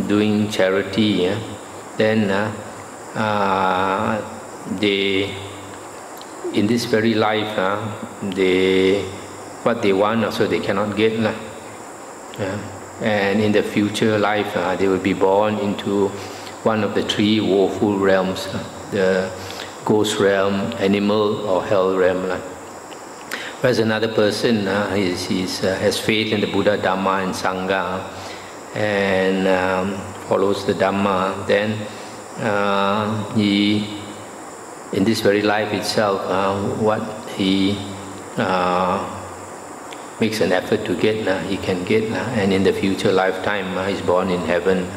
doing charity, then they, in this very life, what they want also they cannot get. And in the future life, they will be born into one of the three woeful realms, the ghost realm, animal or hell realm. Whereas another person has faith in the Buddha, Dhamma and Sangha, and follows the Dhamma, then he, in this very life itself, what he makes an effort to get, he can get, and in the future lifetime, he's born in heaven.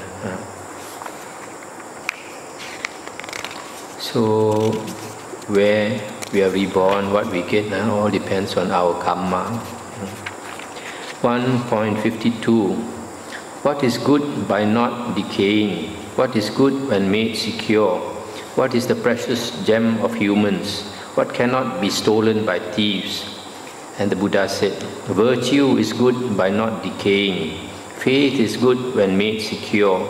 So, where we are reborn, what we get, all depends on our karma. 1.52. What is good by not decaying? What is good when made secure? What is the precious gem of humans? What cannot be stolen by thieves? And the Buddha said, virtue is good by not decaying. Faith is good when made secure.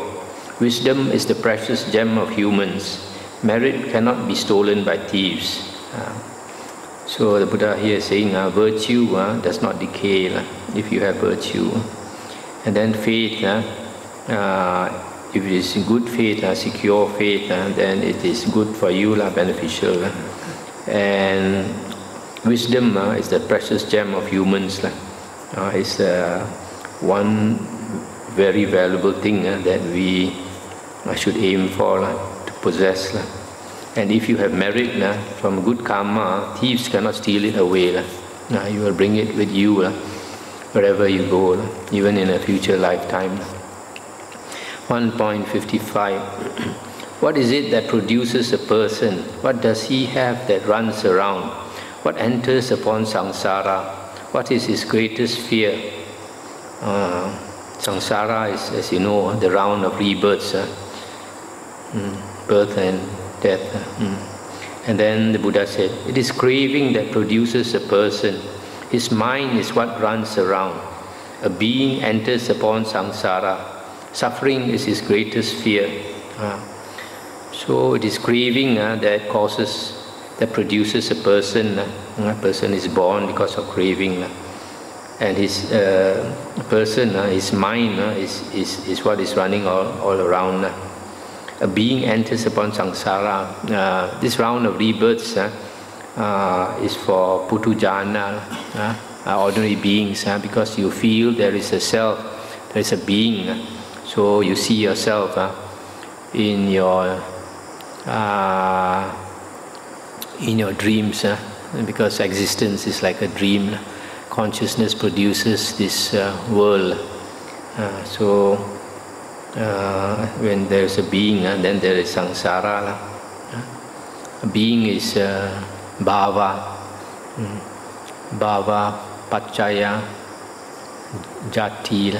Wisdom is the precious gem of humans. Merit cannot be stolen by thieves. So the Buddha here is saying, virtue does not decay if you have virtue. And then faith, if it is good faith, secure faith, then it is good for you, beneficial. And wisdom is the precious gem of humans. It's one very valuable thing that we should aim for, to possess. And if you have merit from good karma, thieves cannot steal it away. You will bring it with you wherever you go, even in a future lifetime. 1.55. What is it that produces a person? What does he have that runs around? What enters upon samsara? What is his greatest fear? Samsara is, as you know, the round of rebirths, birth and death. And then the Buddha said, it is craving that produces a person. His mind is what runs around. A being enters upon samsara. Suffering is his greatest fear. So it is craving that produces a person. A person is born because of craving. And his person, his mind is what is running all around. A being enters upon samsara. This round of rebirths is for putujana, ordinary beings, because you feel there is a self, there is a being. So you see yourself in your dreams, because existence is like a dream. Consciousness produces this world. So when there is a being, then there is samsara. A being is bhava, paccaya, jati.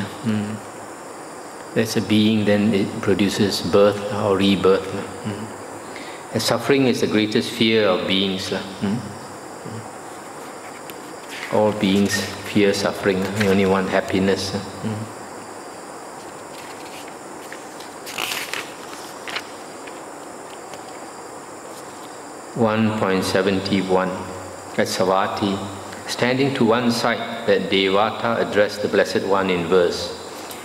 There's a being, then it produces birth or rebirth. And suffering is the greatest fear of beings. All beings fear suffering, they only want happiness. 1.71. At Savatthi, standing to one side, that Devata addressed the Blessed One in verse.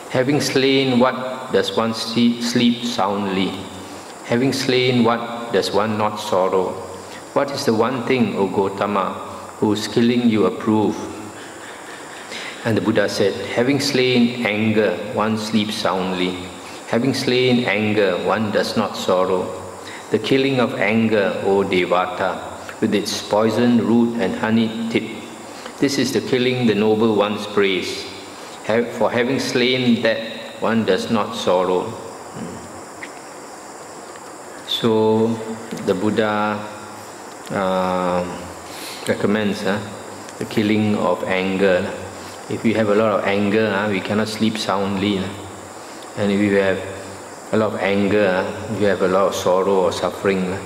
Having slain what does one sleep soundly? Having slain what does one not sorrow? What is the one thing, O Gotama, whose killing you approve? And the Buddha said, having slain anger, one sleeps soundly. Having slain anger, one does not sorrow. The killing of anger, O Devata, with its poisoned root and honey tip. This is the killing the noble ones praise. For having slain that, one does not sorrow. So the Buddha recommends the killing of anger. If we have a lot of anger, we cannot sleep soundly. And if we have a lot of anger, we have a lot of sorrow or suffering.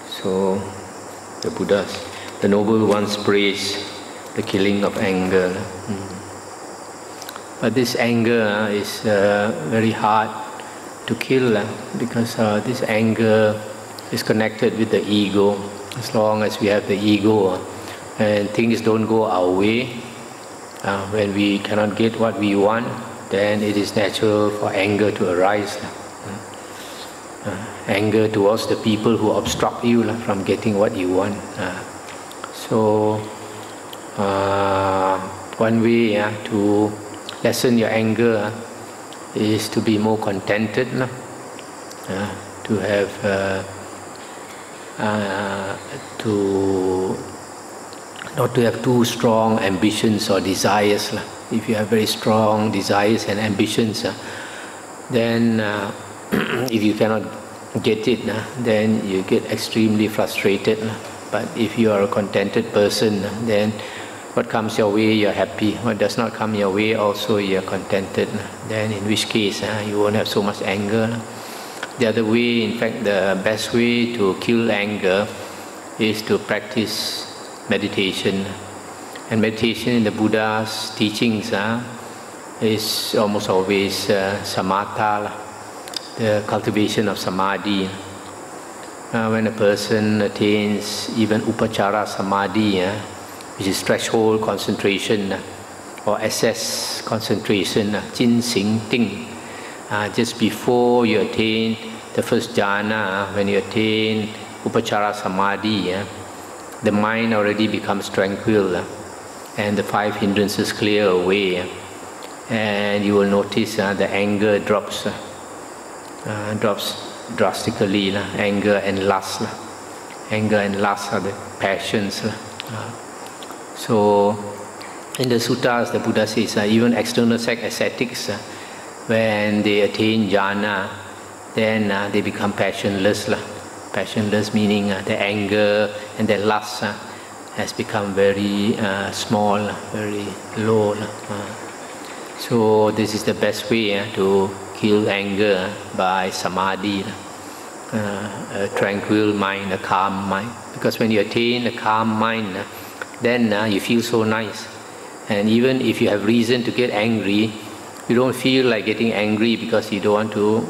So the Buddhas, the noble ones praise the killing of anger. But this anger is very hard to kill because this anger is connected with the ego. As long as we have the ego and things don't go our way, when we cannot get what we want, then it is natural for anger to arise. Anger towards the people who obstruct you from getting what you want. So one way to lessen your anger is to be more contented, to have not to have too strong ambitions or desires. If you have very strong desires and ambitions, then if you cannot get it, then you get extremely frustrated. But if you are a contented person, then what comes your way, you're happy. What does not come your way, also you're contented. Then in which case, you won't have so much anger. The other way, in fact, the best way to kill anger is to practice meditation. And meditation in the Buddha's teachings is almost always samatha, the cultivation of samadhi. When a person attains even upachara samadhi, which is threshold concentration or assess concentration, jin sing ting, just before you attain the first jhana, when you attain upachara samadhi, the mind already becomes tranquil and the 5 hindrances clear away, and you will notice the anger drops drastically. Anger and lust. Anger and lust are the passions. So in the suttas, the Buddha says even external ascetics, when they attain jhana, then they become passionless. Passionless meaning the anger and the lust has become very small, very low. So this is the best way to kill anger, by samadhi, a tranquil mind, a calm mind. Because when you attain a calm mind, then you feel so nice. And even if you have reason to get angry, you don't feel like getting angry because you don't want to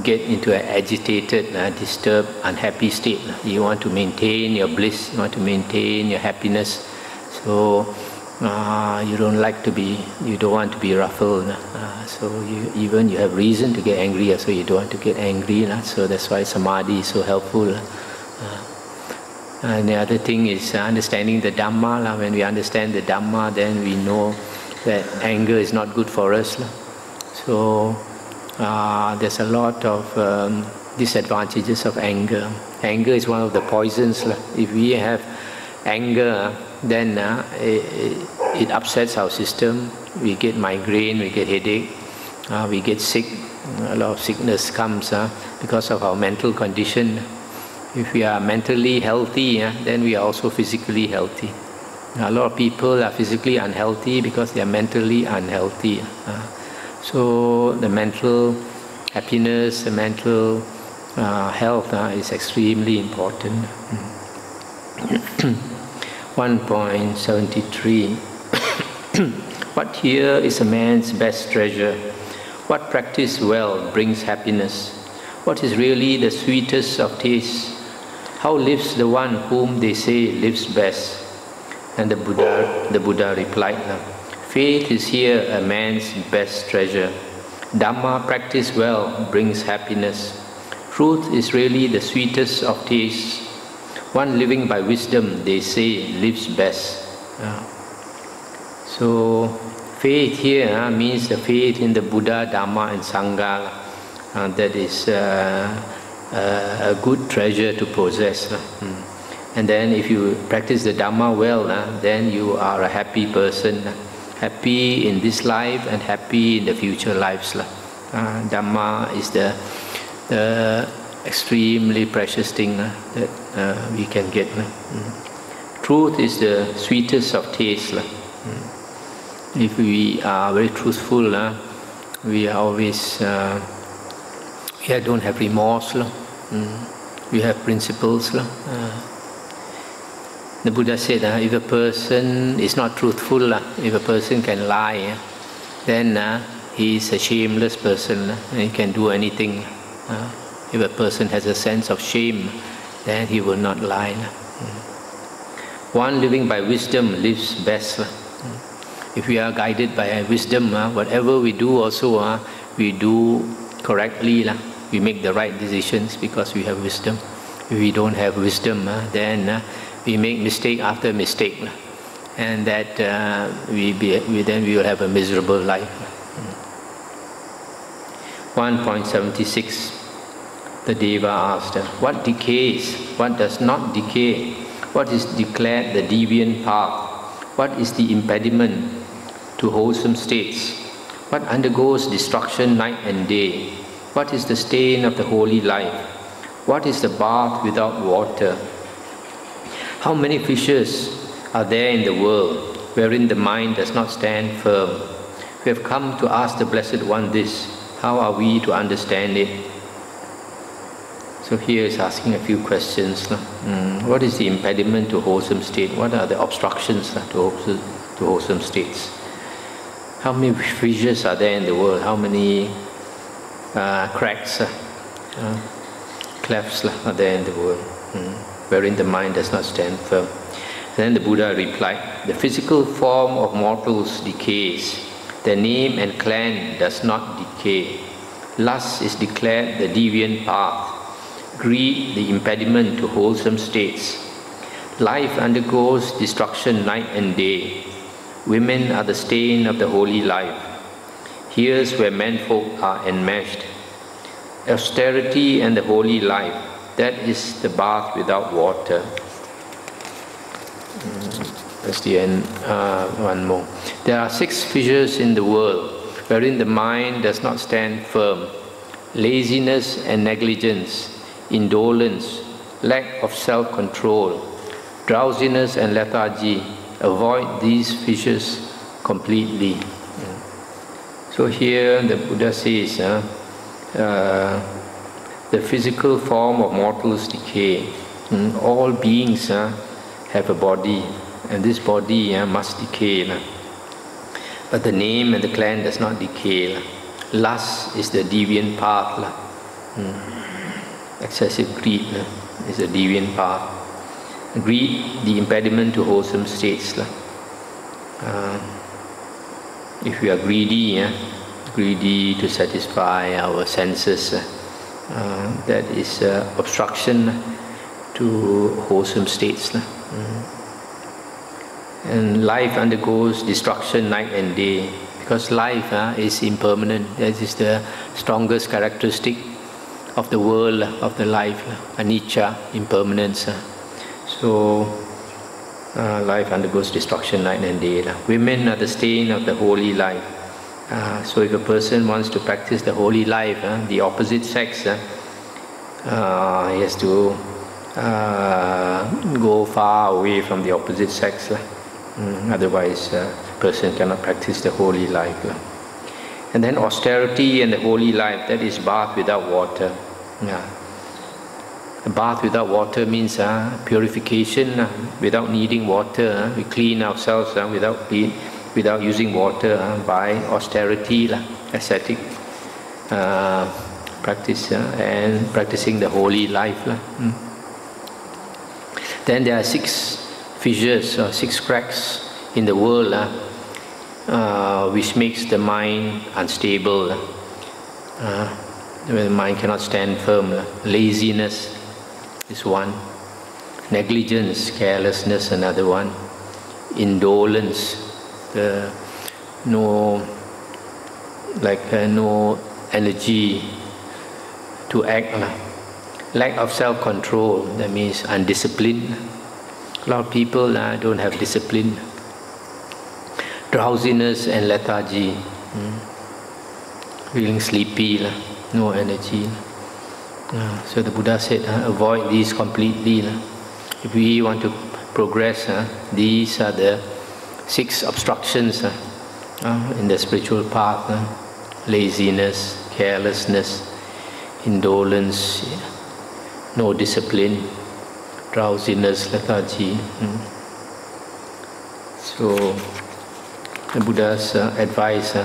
get into an agitated, disturbed, unhappy state. You want to maintain your bliss, you want to maintain your happiness. So you don't want to be ruffled. So you have reason to get angry, so you don't want to get angry. So that's why samadhi is so helpful. And the other thing is understanding the Dhamma. When we understand the Dhamma, then we know that anger is not good for us. So there's a lot of disadvantages of anger. Anger is one of the poisons. If we have anger, then it upsets our system. We get migraine, we get headache, we get sick. A lot of sickness comes because of our mental condition. If we are mentally healthy, then we are also physically healthy. A lot of people are physically unhealthy because they are mentally unhealthy. So the mental happiness, the mental health is extremely important. 1.73. What here is a man's best treasure? What practice well brings happiness? What is really the sweetest of tastes? How lives the one whom they say lives best? And the Buddha replied, faith is here a man's best treasure. Dhamma practice well brings happiness. Truth is really the sweetest of tastes. One living by wisdom, they say, lives best. So faith here means the faith in the Buddha, Dhamma and Sangha. That is a good treasure to possess. And then if you practice the Dhamma well, then you are a happy person. Happy in this life and happy in the future lives. Dhamma is the extremely precious thing that we can get. Truth is the sweetest of tastes. If we are very truthful, we are always, we don't have remorse. We have principles. The Buddha said, if a person is not truthful, if a person can lie, then he is a shameless person, and he can do anything. If a person has a sense of shame, then he will not lie. One living by wisdom lives best. If we are guided by wisdom, whatever we do also, we do correctly. We make the right decisions because we have wisdom. If we don't have wisdom, then we make mistake after mistake, and that we will have a miserable life. 1.76. The Deva asked, what decays? What does not decay? What is declared the deviant path? What is the impediment to wholesome states? What undergoes destruction night and day? What is the stain of the holy life? What is the bath without water? How many fishes are there in the world wherein the mind does not stand firm? We have come to ask the Blessed One this. How are we to understand it? So here is asking a few questions. What is the impediment to wholesome state? What are the obstructions to wholesome states? How many fissures are there in the world? How many cracks, clefts are there in the world, wherein the mind does not stand firm? And then the Buddha replied, the physical form of mortals decays. Their name and clan does not decay. Lust is declared the deviant path. Greed the impediment to wholesome states. Life undergoes destruction night and day. Women are the stain of the holy life. Here's where menfolk are enmeshed. Austerity and the holy life, that is the bath without water. That's the end. One more. There are 6 fissures in the world wherein the mind does not stand firm. Laziness and negligence, indolence, lack of self-control, drowsiness and lethargy. Avoid these fissures completely. So here the Buddha says, the physical form of mortals decay. All beings have a body, and this body must decay. But the name and the clan does not decay. Lust is the deviant path. Excessive greed is a deviant path. Greed, the impediment to wholesome states. If we are greedy, greedy to satisfy our senses, that is obstruction to wholesome states. And life undergoes destruction night and day, because life is impermanent. That is the strongest characteristic of the world, of the life, anicca, impermanence. So life undergoes destruction night and day. Women are the stain of the holy life. So if a person wants to practice the holy life, the opposite sex, he has to go far away from the opposite sex. Otherwise, a person cannot practice the holy life. And then austerity and the holy life, that is bath without water. A bath without water means purification without needing water. We clean ourselves without using water by austerity, ascetic practice, and practicing the holy life. Then there are 6 fissures or 6 cracks in the world which makes the mind unstable. The mind cannot stand firm. Laziness is one. Negligence, carelessness, another one. Indolence, no energy to act. Lack of self-control, that means undisciplined. A lot of people don't have discipline. Drowsiness and lethargy, feeling sleepy, no energy. So the Buddha said, avoid these completely. If we want to progress, these are the 6 obstructions in the spiritual path. Laziness, carelessness, indolence, no discipline, drowsiness, lethargy. So the Buddha's advice